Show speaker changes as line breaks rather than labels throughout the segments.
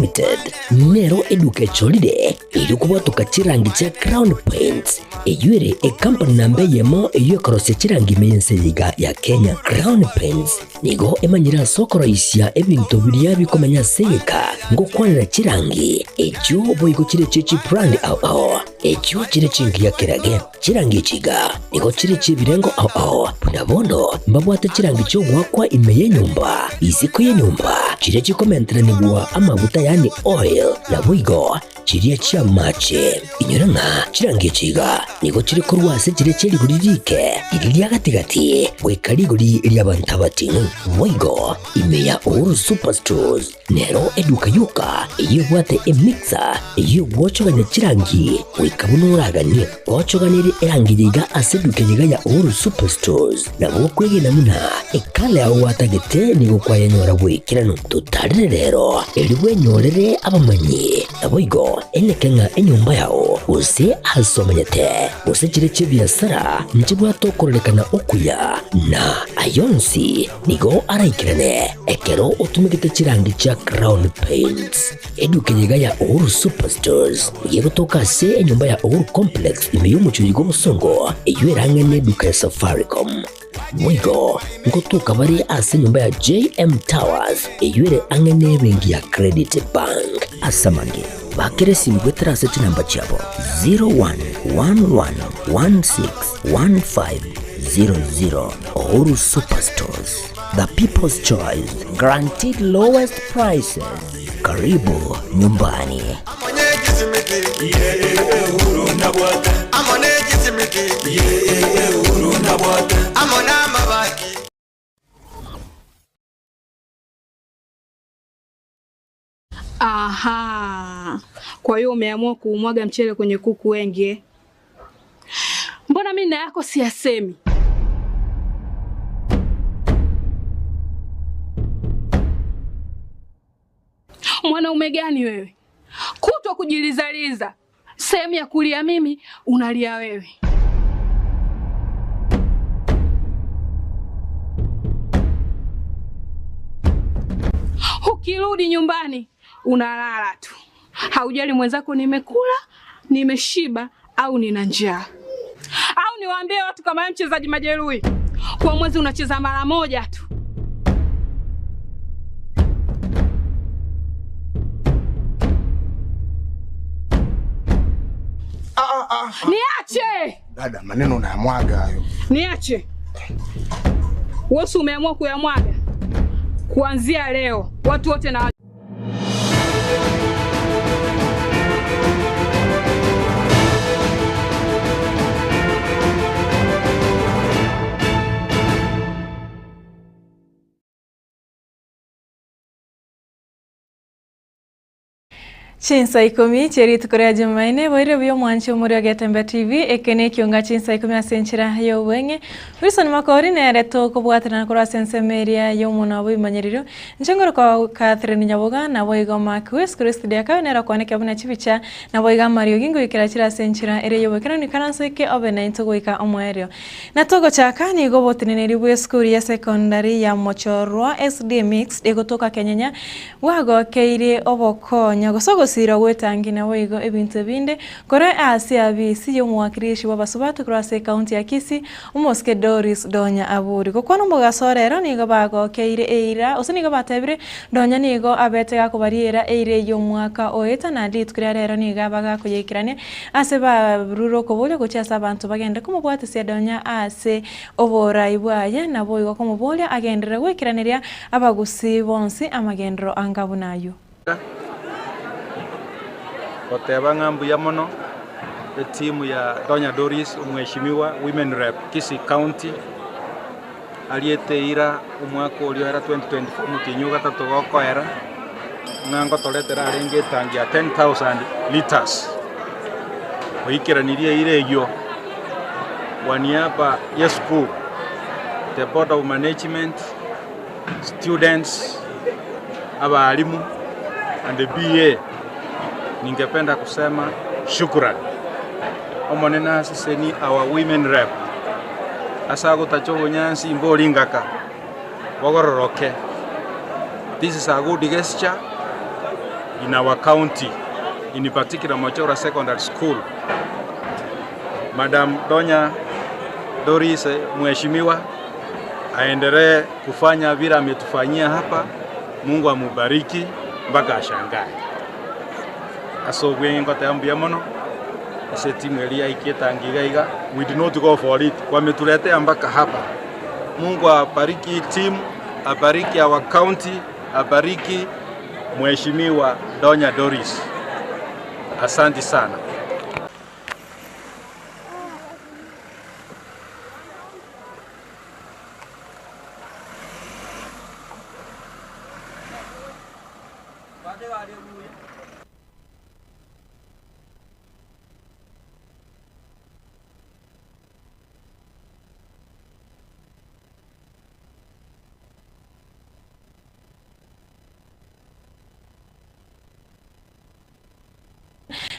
Limited nero eduka cholide ilikuwa tukachirangi cha Crown Paints eyure company nambe yemo iyo korose chirangi mense yiga ya Kenya. Crown Paints nigo emanyira sokoro isya ebintu biriya bikomanya seka ngo kwanira chirangi ejo boyiko chire chichi brand ao ejo chire chingi ya kirage chirangi chiga nigo chire chibirengo ao punabono mbabwate chirangi cyo gwakwa imeye nyumba iziko ye nyumba chire chikomentera nibwa amavuta yani oil na buigo chiriya chia mache inyuranga chirangi chiga nigo chire kurwase chire chiri guririke iriya gatigati wekariguri iriya bantabatinu buigo imeya Uhuru Superstores nero eduka yuka iyo bwate emixer iyo bwochoganya chirangi wikabunuragani bwochoganire erangiriga aseduke yiga ya Uhuru Superstores na bokwege namuna ekale aho watagete nigo kwayanyora bwikirano tutarire rero eriwe nyorere abamanyi naboigo enekenga enyumba yao use asomanyete use chire chibiasara nchibwa tokorelekana okuya na ayonsi nigo araikirane ekero utumikite chirangi cha Crown Paints eduke yiga ya Uhuru Superstores yego tokase enyumba ya Uhuru Complex imeyumuchuri go musongo eyuerange neduka ya Safaricom mwigo ngotuka bari ase nyumba ya JM Towers eyuere angene bengi ya Credit Bank asamange bakere simgwe terase chinamba chabo 0111161500 Uhuru Superstores, the people's choice, guaranteed lowest prices. Karibu nyumbani.
Aha. Kwa hiyo umeamua kuumwaga mchele kwenye kuku wengi. Mbona mimi na yako siyasemi? Mwanaume gani wewe? Kutwa kujilizaliza. Sehemu ya kulia mimi, unalia wewe. Ukirudi nyumbani, unalala tu. Haujali mwenzako nimekula, nimeshiba au nina njaa. Au niwaambie watu kama mchezaji majeruhi. Kwa mwezi unacheza mara moja tu. Niache!
Dada, maneno unayamwaga hayo.
Niache. Wewe umeamua kuyamwaga. Kuanzia leo, watu wote na
Chinsa Ikomi cheri tukorea Jumaine boire byo mwancho muri Getembe TV Ekeonga Chinsa Ikomi asenchira yo wenge Wilson makori nere to kubwatana kora sensemeria yo munabo imanyiriro nchengoro kwa Catherine Nyaboga na boigo Marquis Christ diaka nera kwaneke abuna chibicha na boiga Mario gingo ikirachira senchira ere yo wekana ni kananso ke obena into goika omwerio na togo chaka ni go botineneri bwe school ya secondary ya Mochorwa SD Mix egotoka Kenyanya wago keire oboko nyagosogo sira wetangi na wego ebintu binde kore asiabisi yo mwakirishi wabasubatu cross county ya Kisii umoske Doris donya aburi ko kwano mboga sorero nigo bago keire eira usinigo batebire donya nigo abete gakubariera eire yo mwaka oeta na dit kuri rero niga baga kuyikirane ase ba ruro kobolyo kuchasa abantu bagende kumubwate se donya ase obora ibwaye na boyo kumubolya agendere wekiraneria abagusi bonsi amagendro angabunayo
Oteba ngambu ya mono timu ya Donya Doris umheshimiwa women rep Kisii County aliyeteira umwaka ulioera 2024 mutinyuga tatugokoera nango toletera arenge tangi ya 10,000 liters oikiranirie iregio waniapa ya school, the board of management, students, abalimu and the BA. Ningependa kusema shukrani. Omonena siseni our women rep. Asago tacho nyansi mbolingaka. Wagororoke. This is a good gesture. in our county, in particular Mochora Secondary School. Madam Donya Doris mheshimiwa aendelee kufanya vile ametufanyia hapa. Mungu amubariki mpaka ashangae. Asogwe ngote ambia mono. Ise timu elia ikietangiga we did not go for it. Wametuletea mpaka hapa. Mungu abariki timu, abariki our county, abariki mheshimiwa Donya Doris. Asante sana.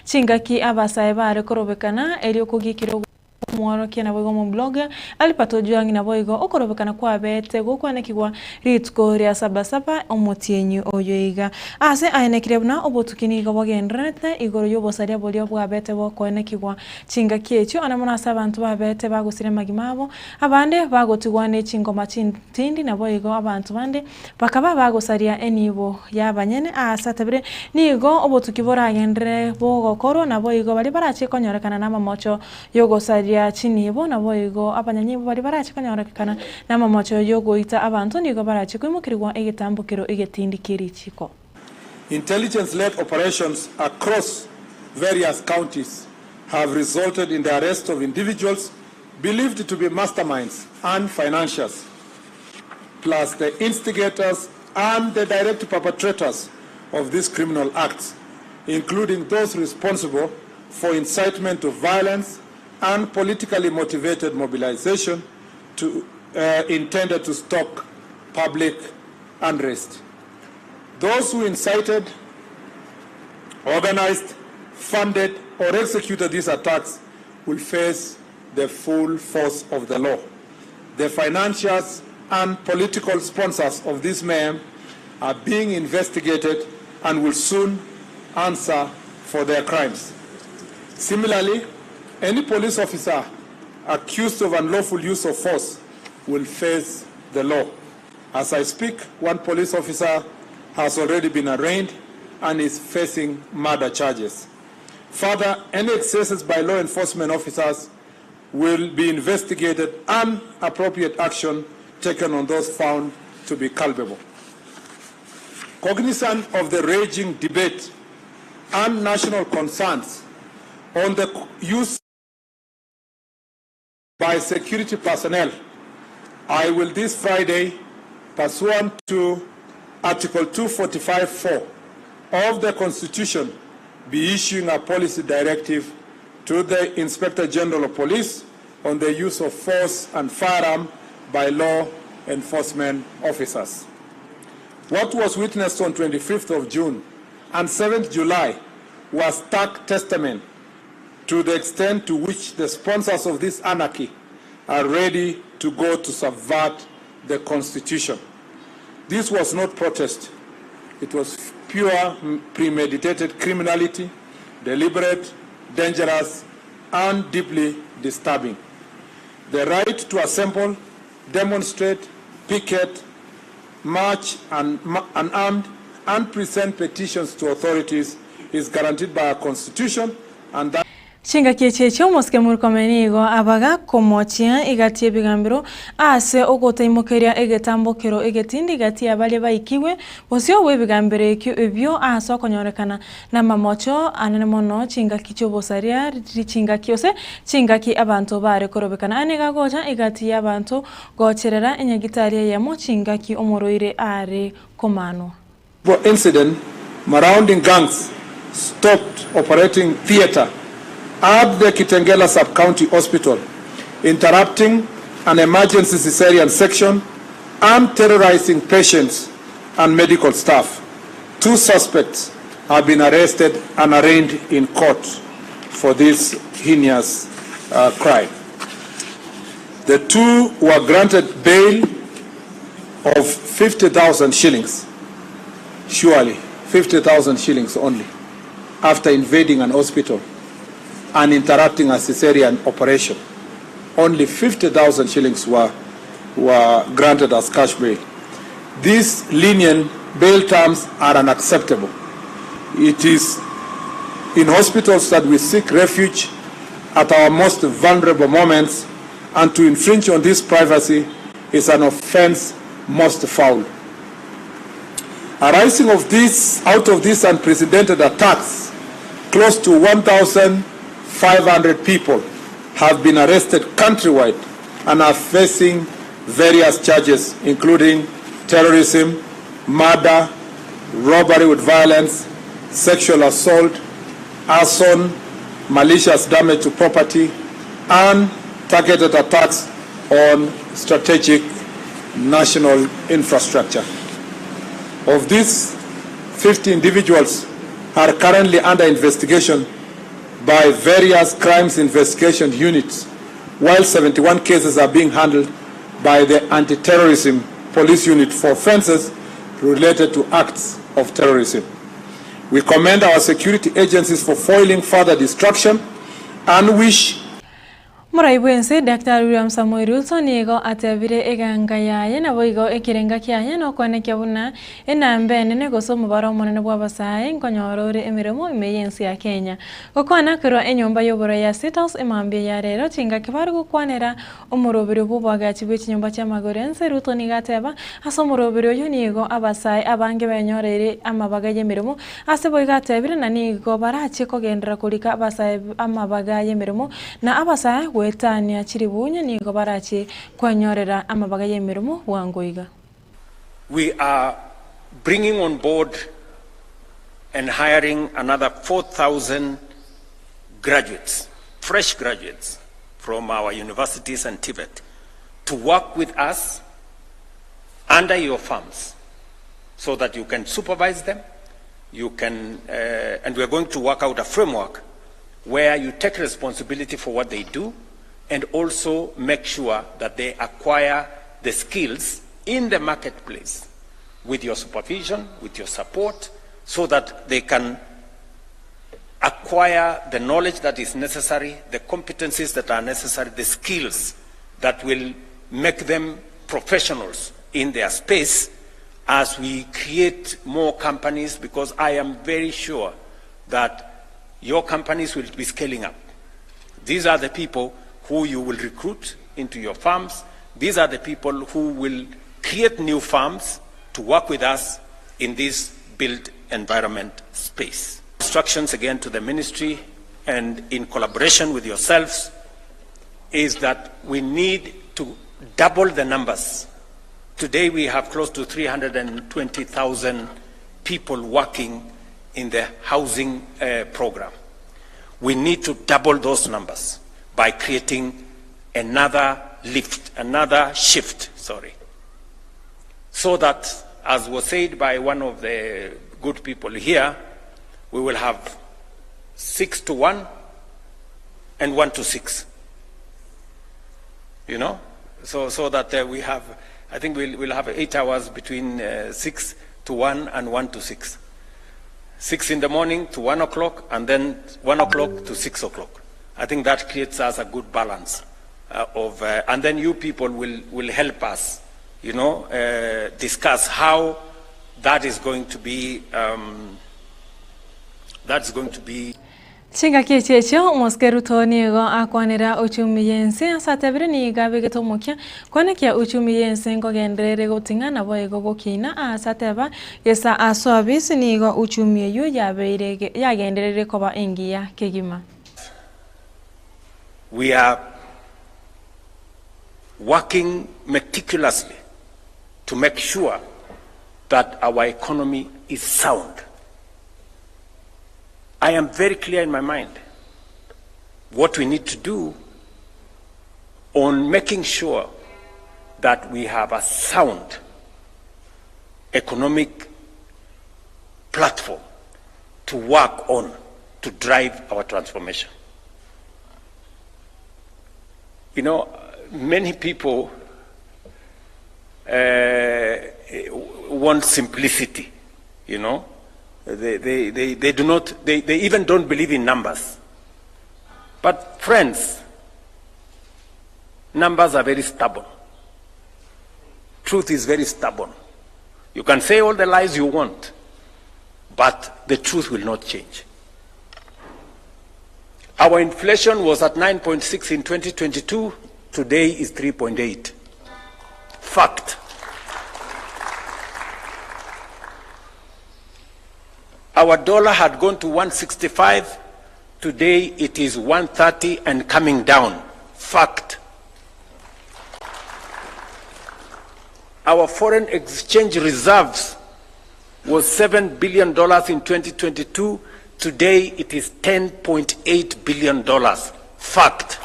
Chingaki abasaye bare korobekana eri okugikiro mwaro kiana boigo mu blog alipatojuangi na boigo okorobekana kwa bete gukwanekigwa ritko ria sabasaba omotienyu oyoiga ase ayenekire buna obotukini go bogendrete igoro yobosaria bolio bwa bete bokwanekigwa chingaki echo anamona abantu ba bete bagusire magimabo abande bagotigwane chingoma chintindi na boigo abantu bande bakaba bagosaria enibo yabanyene asatabire nigo obotukibora agendre bogokoro na boigo bali barache konyorekana na mamocho yogosaria chini bona boigo abanyanyi bari barache kanyorekana na mamocho yogoita abantu nigo barache kwimukirwa egetambukiro egetindikiri chiko.
Intelligence-led operations across various counties have resulted in the arrest of individuals believed to be masterminds and financiers, plus the instigators and the direct perpetrators of these criminal acts, including those responsible for incitement to violence and politically motivated mobilization intended to stoke public unrest. Those who incited, organized, funded, or executed these attacks will face the full force of the law. The financiers and political sponsors of this mayhem are being investigated and will soon answer for their crimes. Similarly, any police officer accused of unlawful use of force will face the law. As I speak, one police officer has already been arraigned and is facing murder charges. Further, any excesses by law enforcement officers will be investigated and appropriate action taken on those found to be culpable. Cognizant of the raging debate and national concerns on the use by security personnel, I will this Friday, pursuant to Article 245(4) of the Constitution, be issuing a policy directive to the Inspector General of Police on the use of force and firearm by law enforcement officers. What was witnessed on 25th of June and 7th July was stark testament to the extent to which the sponsors of this anarchy are ready to go to subvert the Constitution. This was not protest. It was pure premeditated criminality, deliberate, dangerous, and deeply disturbing. The right to assemble, demonstrate, picket, march, unarmed, and present petitions to authorities is guaranteed by our Constitution, and that
Chinga kiechecho moske murkomenigo abaga komochia igatie bigambiro ase ogota imokeria egetambokero egetindi gatia bale baikiwe bosio we bigambiro ekyo ebyo aso konyorekana na mamocho anene mono chinga kicho bosaria chinga kiose chinga ki abantu bare korobekana anega goja igatia abantu gocherera enyagitaria yamo chinga ki omoroire are komano.
For incident, marauding gangs stopped operating theater at the Kitengela Sub-County Hospital, interrupting an emergency cesarean section and terrorizing patients and medical staff. 2 suspects have been arrested and arraigned in court for this heinous crime. The 2 were granted bail of 50,000 shillings. Surely, 50,000 shillings only after invading an hospital and interrupting a cesarean operation. Only 50,000 shillings were granted as cash bail. These lenient bail terms are unacceptable. It is in hospitals that we seek refuge at our most vulnerable moments, and to infringe on this privacy is an offense most foul. Arising out of these unprecedented attacks, close to 1,500 people have been arrested countrywide and are facing various charges, including terrorism, murder, robbery with violence, sexual assault, arson, malicious damage to property, and targeted attacks on strategic national infrastructure. Of these, 50 individuals are currently under investigation by various crimes investigation units, while 71 cases are being handled by the anti-terrorism police unit for offenses related to acts of terrorism. We commend our security agencies for foiling further destruction and wish
Muraibwense Dr. William Samuel Ruto nigo atebire Ekeonga yaye na boigo ekirenga kiaye no kwane kiabuna enambe nene gosoma baro monene bwa basaye nkonyorore emiremo imeyensi ya Kenya gokwana kiro enyomba yoboro ya State House emambye ya rero tinga kibaru gokwanera omurobiro bubagachi bw'ikinyomba cy'amagorense Ruto nigateba asomurobiro yo nigo abasaye abange banyorere amabaga y'emiremo ase boigo atebire na nigo barachi kogendera kulika abasaye amabaga y'emiremo na abasaye wetania chiribunya nigo barachi kwanyorera amabaga y'emirimo wangoiga.
We are bringing on board and hiring another 4,000 graduates, fresh graduates from our universities and Tibet to work with us under your farms so that you can supervise them, you can, and we're going to work out a framework where you take responsibility for what they do and also make sure that they acquire the skills in the marketplace with your supervision, with your support, so that they can acquire the knowledge that is necessary, the competencies that are necessary, the skills that will make them professionals in their space as we create more companies, because I am very sure that your companies will be scaling up. These are the people who you will recruit into your farms. These are the people who will create new farms to work with us in this built environment space. Instructions again to the ministry and in collaboration with yourselves is that we need to double the numbers. Today we have close to 320,000 people working in the housing program. We need to double those numbers by creating another shift, so that, as was said by one of the good people here, we will have 6 to 1 and 1 to 6. You know, so that we have, I think we'll have 8 hours between 6 to 1 and 1 to 6. 6 in the morning to 1 o'clock, and then 1 o'clock to 6 o'clock. I think that creates us a good balance and then you people will help us, you know, discuss how that is going to be.
Chinga kichecho moskeru tonigo akwanera uchumi yense asatebire ni gabe getomokia kwane kia uchumi yense ngogendrere gotingana boyego gokina asateba yesa aswabisi nigo uchumi yu yabeirege yagenderere koba ingia kegima.
We are working meticulously to make sure that our economy is sound. I am very clear in my mind what we need to do on making sure that we have a sound economic platform to work on to drive our transformation. You know, many people want simplicity, you know. They do not, they even don't believe in numbers. But friends, numbers are very stubborn. Truth is very stubborn. You can say all the lies you want, but the truth will not change. Our inflation was at 9.6 in 2022. Today is 3.8. Fact. Our dollar had gone to 165. Today it is 130 and coming down. Fact. Our foreign exchange reserves was $7 billion in 2022. Today it is $10.8 billion. Fact.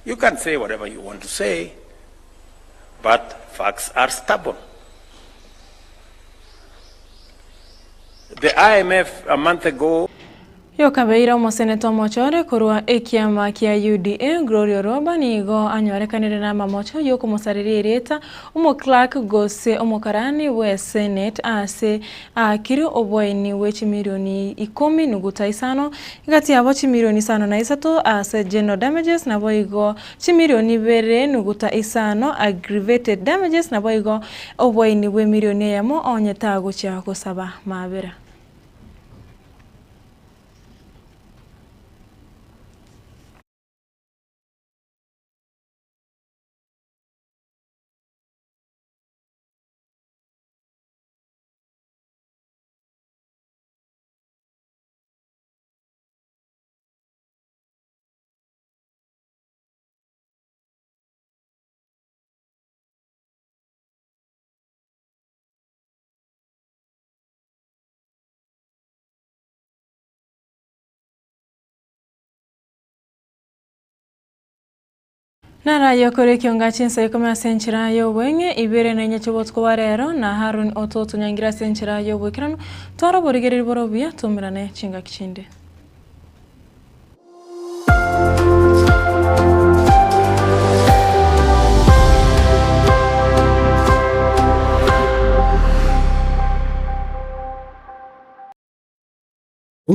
You can say whatever you want to say, but facts are stubborn. The IMF a month ago
Yokabeira omoseneto mochore kurwa ekiama kia UDA Gloria Roba nigo anyorekanire na mamocho yoko mosaririreta umo Clark gose omokarani we Senate ase akiri obwaini wechi milioni 10 nuguta isano igati abo chi milioni 5 na isato ase general damages na boigo chi milioni 2 nuguta isano aggravated damages na boigo obwaini we milioni yamo onyetago cha kusaba mabera. Nara yokore Ekeonga Chinsa Ikomi senchira yobwenge ibere na nyachobot kwa rero na Harun ototo nyangira senchira yobwekirano twara borigeri borobia tumirane chinga kichinde.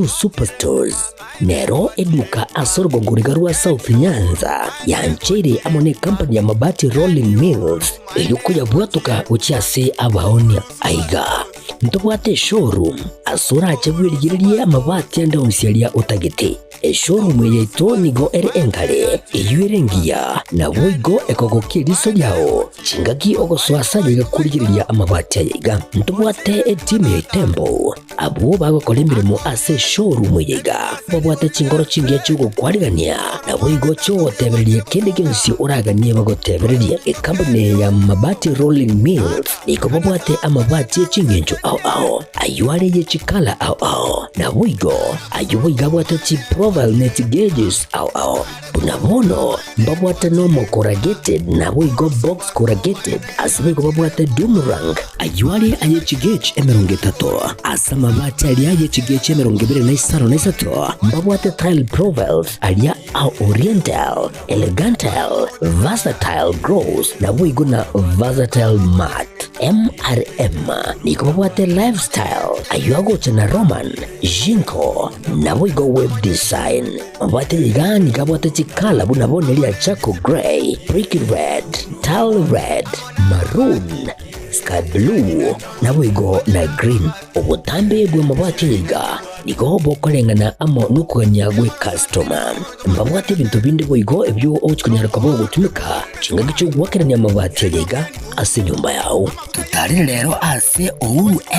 Superstores nero eduka asorgo gurigarua South Nyanza yanchere amone company ya mabati rolling mills eyuko yabwatuka uchiase abaonia aiga ntobwate showroom asura achagwirigirie amabati anda onsialia utagete showroom yeito nigo ere engale eyuerengia na boigo ekogokie riso yao chingaki ogoswasa yigakurigiria amabati aiga ntobwate team ya Tembo abo bagokolemiremo ase showroom yiga babwate chingoro chingia chugo kwarigania na boigo cho tebererie kende kensi uraganie bagotebererie company ya mabati rolling mills niko babwate amabati chingenjo ao ayuare ye chikala ao na boigo ayuiga bwate chi profile net gauges ao bunabono babwate normal corrugated na boigo box corrugated asbigo babwate boomerang ayuare aye chigage emeronge tato asama mabati alia ye chigage emeronge bere na isaro na isato babwate tile profiles alia au oriental elegantal versatile gross na boigo na versatile mat MRM niko babwate lifestyle ayuago chana Roman Jinko na boigo web design babwate yigani kabwate chikala bunabone lia chako gray brick red tile red maroon sky blue na boigo na green obutambe bwe mabwate yiga niko bokolengana amo nukuganya gwe customer mbabwate bintu bindi boigo ebyo ochikunyara kwabo gutumika chinga gicho gwakeranya amabati yiga ase nyumba yao tutari lero ase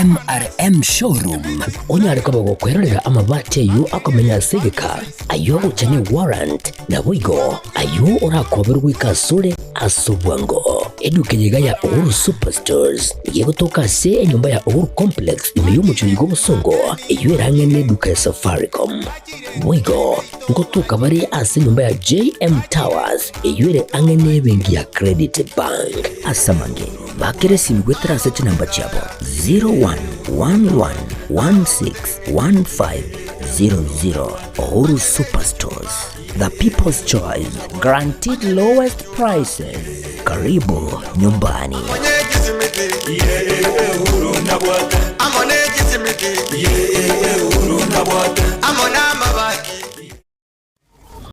MRM showroom onyare kwabo gukwerera amabati yu akomenya segeka ayo guchane warrant na boigo ayo urakoberwa ikasure asubwango eduke yiga ya Superstores yegotoka se nyumba ya complex imeyumucho yigo busongo eyuerange neduka ya Safaricom boigo ngotoka bari ase nyumba ya JM Towers eyuere angene bengi ya Credit Bank asamange bakere simgwetra sete namba chabo 0111161500 Uhuru Superstores, the people's choice, guaranteed lowest prices. Karibu nyumbani.
Kisimiki, Uhuru Nabwate, Amone Kisimiki, Uhuru Nabwate, Amona Mabaki.